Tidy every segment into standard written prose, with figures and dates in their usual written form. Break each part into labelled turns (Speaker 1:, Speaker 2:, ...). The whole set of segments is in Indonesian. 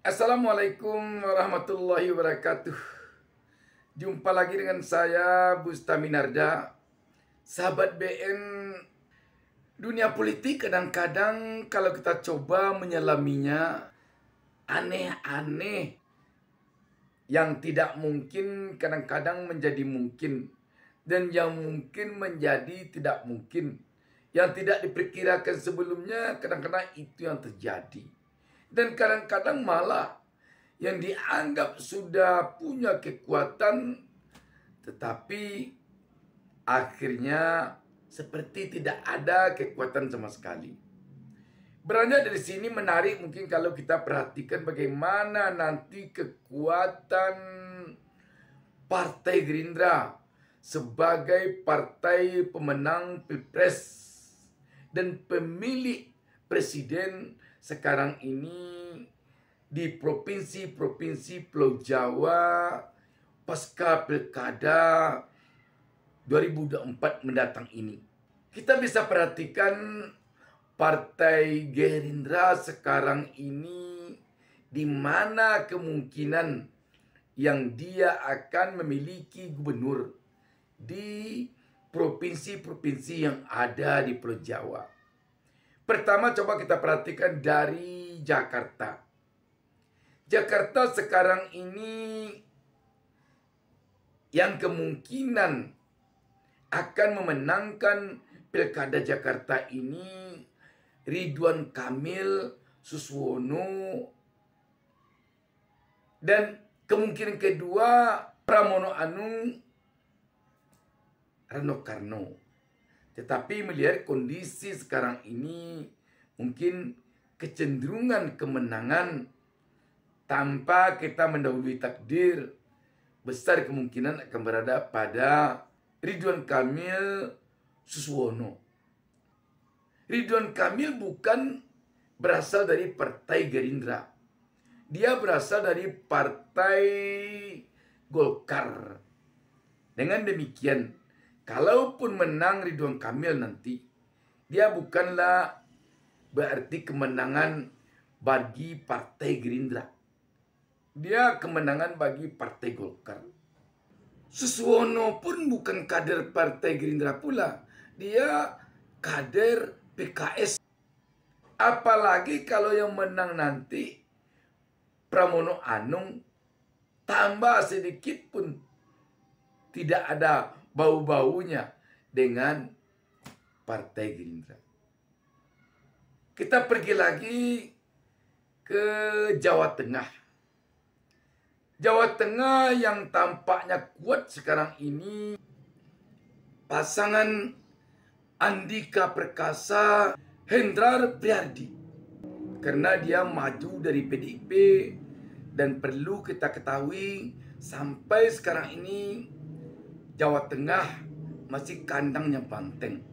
Speaker 1: Assalamualaikum warahmatullahi wabarakatuh. Jumpa lagi dengan saya Bustaminarda. Sahabat BN, dunia politik kadang-kadang kalau kita coba menyelaminya, aneh-aneh. Yang tidak mungkin kadang-kadang menjadi mungkin, dan yang mungkin menjadi tidak mungkin. Yang tidak diperkirakan sebelumnya kadang-kadang itu yang terjadi. Dan kadang-kadang malah yang dianggap sudah punya kekuatan, tetapi akhirnya seperti tidak ada kekuatan sama sekali. Beranjak dari sini menarik mungkin kalau kita perhatikan bagaimana nanti kekuatan Partai Gerindra sebagai partai pemenang Pilpres dan pemilik presiden sekarang ini di provinsi-provinsi Pulau Jawa pasca Pilkada 2024 mendatang ini. Kita bisa perhatikan Partai Gerindra sekarang ini di mana kemungkinan yang dia akan memiliki gubernur di provinsi-provinsi yang ada di Pulau Jawa. Pertama, coba kita perhatikan dari Jakarta. Jakarta sekarang ini yang kemungkinan akan memenangkan Pilkada Jakarta ini Ridwan Kamil, Suswono, dan kemungkinan kedua Pramono Anung, Rano Karno. Tetapi melihat kondisi sekarang ini, mungkin kecenderungan kemenangan tanpa kita mendahului takdir, besar kemungkinan akan berada pada Ridwan Kamil, Suswono. Ridwan Kamil bukan berasal dari Partai Gerindra. Dia berasal dari Partai Golkar. Dengan demikian, kalaupun menang Ridwan Kamil nanti, dia bukanlah berarti kemenangan bagi Partai Gerindra. Dia kemenangan bagi Partai Golkar. Suswono pun bukan kader Partai Gerindra pula. Dia kader PKS. Apalagi kalau yang menang nanti Pramono Anung, tambah sedikit pun tidak ada bau-baunya dengan Partai Gerindra. Kita pergi lagi ke Jawa Tengah. Jawa Tengah yang tampaknya kuat sekarang ini pasangan Andika Perkasa, Hendrar Prihardi. Karena dia maju dari PDIP dan perlu kita ketahui sampai sekarang ini Jawa Tengah masih kandangnya banteng.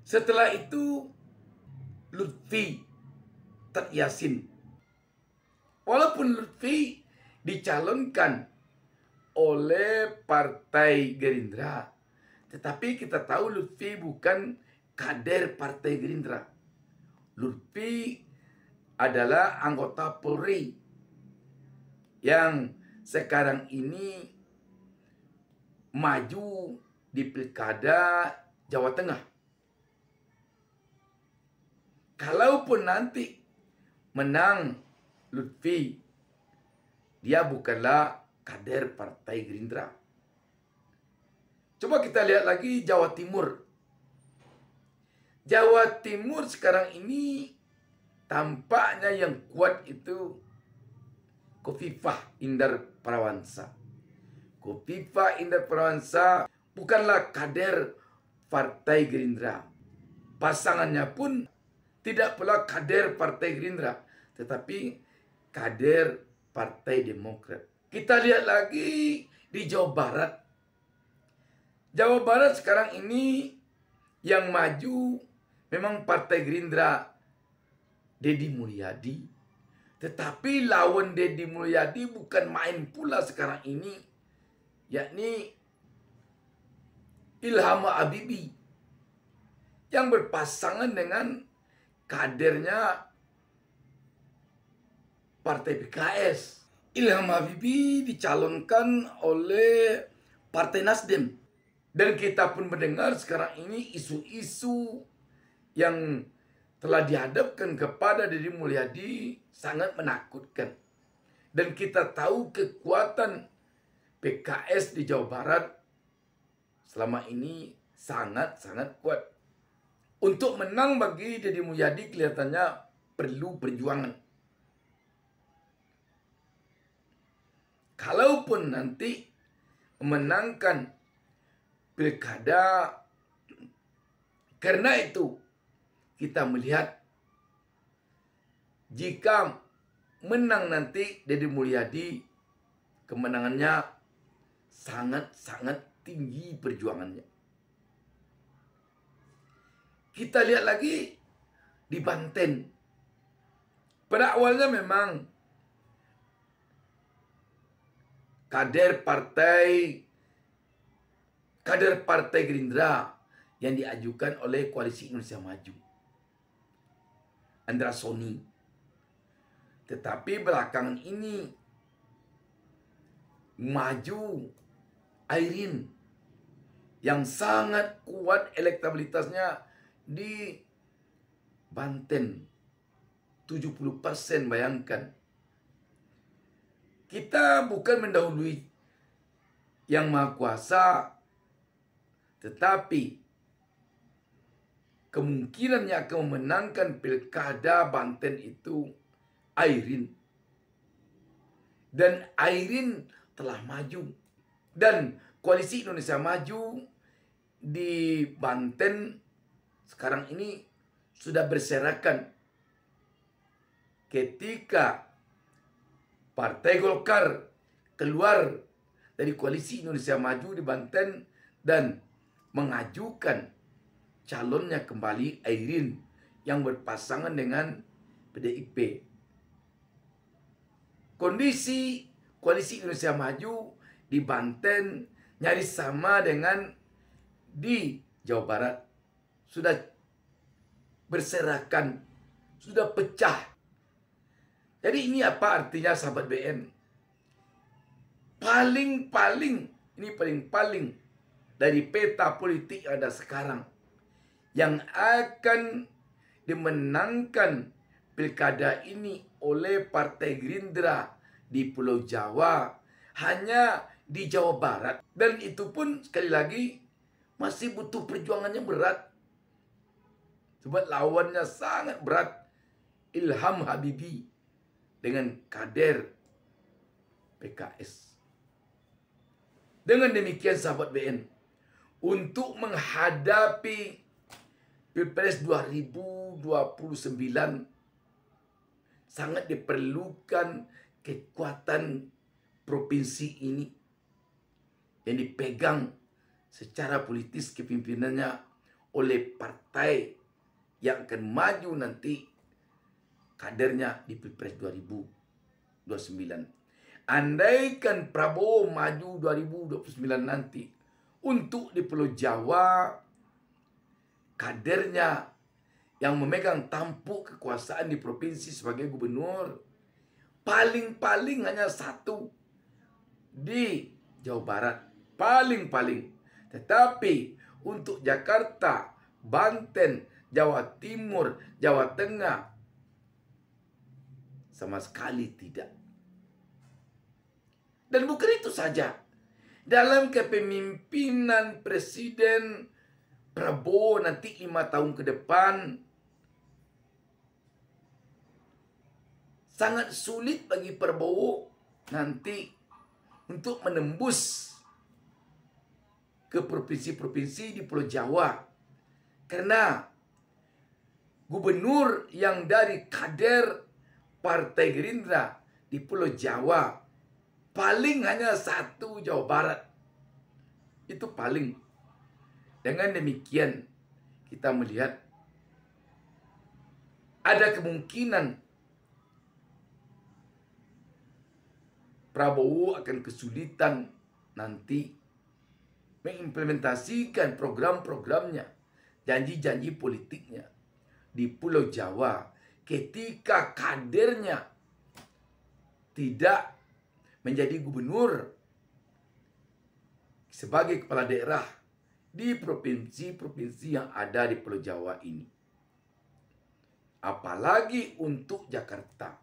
Speaker 1: Setelah itu Lutfi Yasin. Walaupun Lutfi dicalonkan oleh Partai Gerindra, tetapi kita tahu Lutfi bukan kader Partai Gerindra. Lutfi adalah anggota Polri yang sekarang ini maju di Pilkada Jawa Tengah. Kalaupun nanti menang Lutfi, dia bukanlah kader Partai Gerindra. Coba kita lihat lagi Jawa Timur. Jawa Timur sekarang ini tampaknya yang kuat itu Khofifah Indar Parawansa. Khofifah Indar Parawansa bukanlah kader Partai Gerindra. Pasangannya pun tidak pula kader Partai Gerindra, tetapi kader Partai Demokrat. Kita lihat lagi di Jawa Barat. Jawa Barat sekarang ini yang maju memang Partai Gerindra, Deddy Mulyadi. Tetapi lawan Deddy Mulyadi bukan main pula sekarang ini, yakni Ilham Habibie yang berpasangan dengan kadernya Partai PKS. Ilham Habibie dicalonkan oleh Partai Nasdem. Dan kita pun mendengar sekarang ini isu-isu yang telah dihadapkan kepada Deddy Mulyadi sangat menakutkan. Dan kita tahu kekuatan PKS di Jawa Barat selama ini sangat-sangat kuat. Untuk menang bagi Deddy Mulyadi kelihatannya perlu perjuangan. Kalaupun nanti memenangkan pilkada, karena itu kita melihat jika menang nanti Deddy Mulyadi, kemenangannya sangat-sangat tinggi perjuangannya. Kita lihat lagi di Banten. Pada awalnya memang kader partai Gerindra yang diajukan oleh Koalisi Indonesia Maju, Andra Soni. Tetapi belakangan ini maju Airin yang sangat kuat elektabilitasnya di Banten, 70%, bayangkan. Kita bukan mendahului yang Maha Kuasa, tetapi kemungkinan yang akan memenangkan pilkada Banten itu Airin. Dan Airin telah maju. Dan Koalisi Indonesia Maju di Banten sekarang ini sudah berserakan ketika Partai Golkar keluar dari Koalisi Indonesia Maju di Banten dan mengajukan calonnya kembali Airin yang berpasangan dengan PDIP. Kondisi Koalisi Indonesia Maju di Banten nyaris sama dengan di Jawa Barat. Sudah berserakan, sudah pecah. Jadi ini apa artinya sahabat BN? Paling-paling dari peta politik yang ada sekarang, yang akan dimenangkan pilkada ini oleh Partai Gerindra di Pulau Jawa hanya di Jawa Barat. Dan itu pun sekali lagi masih butuh perjuangannya berat. Sebab lawannya sangat berat. Ilham Habibie dengan kader PKS. Dengan demikian sahabat BN, untuk menghadapi Pilpres 2029 sangat diperlukan kekuatan provinsi ini yang dipegang secara politis kepimpinannya oleh partai yang akan maju nanti kadernya di Pilpres 2029. Andaikan Prabowo maju 2029 nanti, untuk di Pulau Jawa, kadernya yang memegang tampuk kekuasaan di provinsi sebagai gubernur, paling-paling hanya satu di Jawa Barat. Paling-paling. Tetapi untuk Jakarta, Banten, Jawa Timur, Jawa Tengah, sama sekali tidak. Dan bukan itu saja. Dalam kepemimpinan Presiden Prabowo nanti 5 tahun ke depan, sangat sulit bagi Prabowo nanti untuk menembus ke provinsi-provinsi di Pulau Jawa. Karena gubernur yang dari kader Partai Gerindra di Pulau Jawa paling hanya satu Jawa Barat. Itu paling. Dengan demikian kita melihat ada kemungkinan Prabowo akan kesulitan nanti mengimplementasikan program-programnya, janji-janji politiknya di Pulau Jawa ketika kadernya tidak menjadi gubernur sebagai kepala daerah di provinsi-provinsi yang ada di Pulau Jawa ini. Apalagi untuk Jakarta.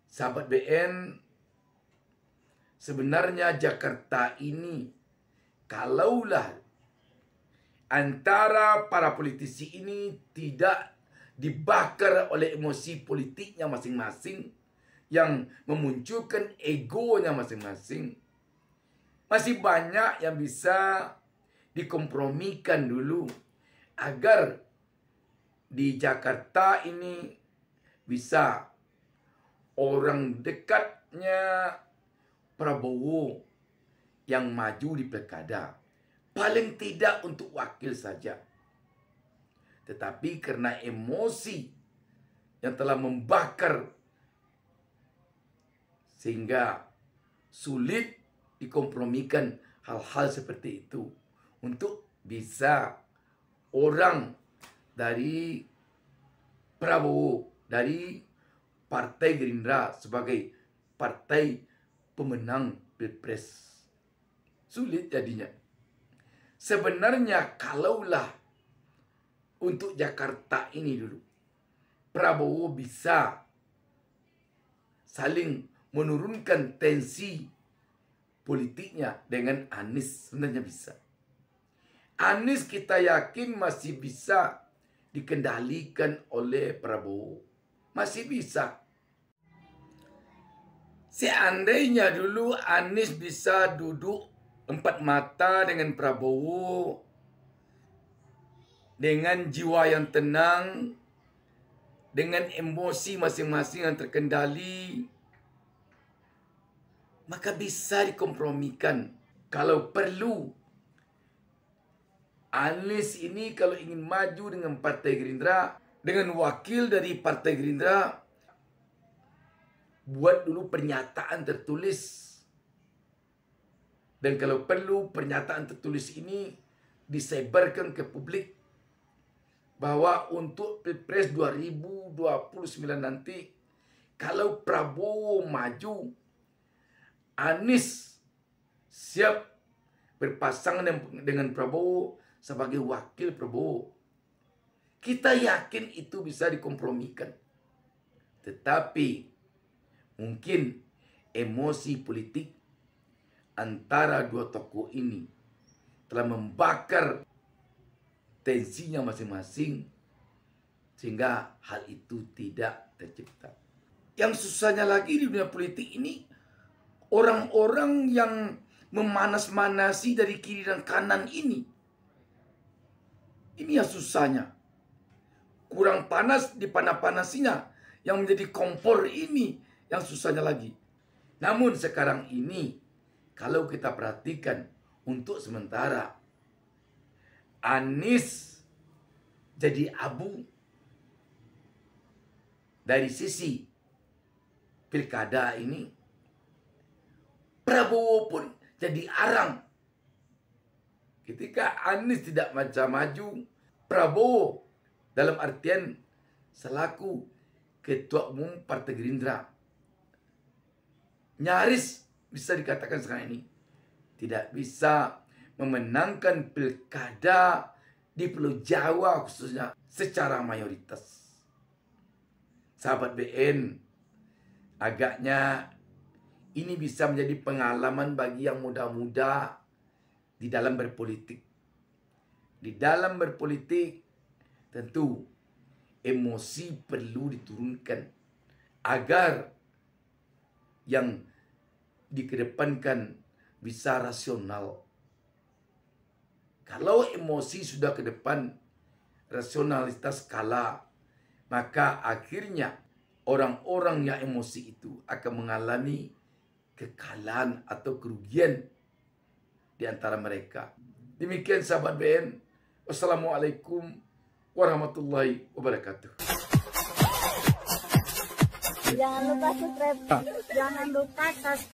Speaker 1: Sahabat BN, sebenarnya Jakarta ini, kalaulah antara para politisi ini tidak dibakar oleh emosi politiknya masing-masing yang memunculkan egonya masing-masing, masih banyak yang bisa dikompromikan dulu agar di Jakarta ini bisa orang dekatnya Prabowo yang maju di pilkada. Paling tidak untuk wakil saja. Tetapi karena emosi yang telah membakar sehingga sulit dikompromikan hal-hal seperti itu untuk bisa orang dari Prabowo, dari Partai Gerindra sebagai partai pemenang Pilpres. Sulit jadinya. Sebenarnya kalaulah untuk Jakarta ini dulu, Prabowo bisa saling menurunkan tensi politiknya dengan Anies, sebenarnya bisa. Anies kita yakin masih bisa dikendalikan oleh Prabowo. Masih bisa. Seandainya dulu Anies bisa duduk empat mata dengan Prabowo, dengan jiwa yang tenang, dengan emosi masing-masing yang terkendali, maka bisa dikompromikan. Kalau perlu, Anies ini kalau ingin maju dengan Partai Gerindra, dengan wakil dari Partai Gerindra, buat dulu pernyataan tertulis. Dan kalau perlu, pernyataan tertulis ini disebarkan ke publik bahwa untuk Pilpres 2029 nanti, kalau Prabowo maju, Anies siap berpasangan dengan Prabowo sebagai wakil Prabowo. Kita yakin itu bisa dikompromikan. Tetapi mungkin emosi politik antara dua tokoh ini telah membakar tensinya masing-masing sehingga hal itu tidak tercipta. Yang susahnya lagi di dunia politik ini, orang-orang yang memanas-manasi dari kiri dan kanan ini yang susahnya. Kurang panas dipanas-panasinya, yang menjadi kompor ini yang susahnya lagi. Namun sekarang ini, kalau kita perhatikan untuk sementara, Anies jadi abu dari sisi pilkada ini. Prabowo pun jadi arang. Ketika Anies tidak maju, Prabowo dalam artian selaku Ketua Umum Partai Gerindra, nyaris bisa dikatakan sekarang ini tidak bisa memenangkan pilkada di Pulau Jawa khususnya secara mayoritas. Sahabat BN, agaknya ini bisa menjadi pengalaman bagi yang muda-muda di dalam berpolitik. Di dalam berpolitik tentu emosi perlu diturunkan agar yang dikedepankan bisa rasional. Kalau emosi sudah ke depan, rasionalitas kalah, maka akhirnya orang-orang yang emosi itu akan mengalami kekalahan atau kerugian di antara mereka. Demikian sahabat BN. Wassalamualaikum warahmatullahi wabarakatuh.
Speaker 2: Jangan lupa subscribe. Jangan lupa subscribe.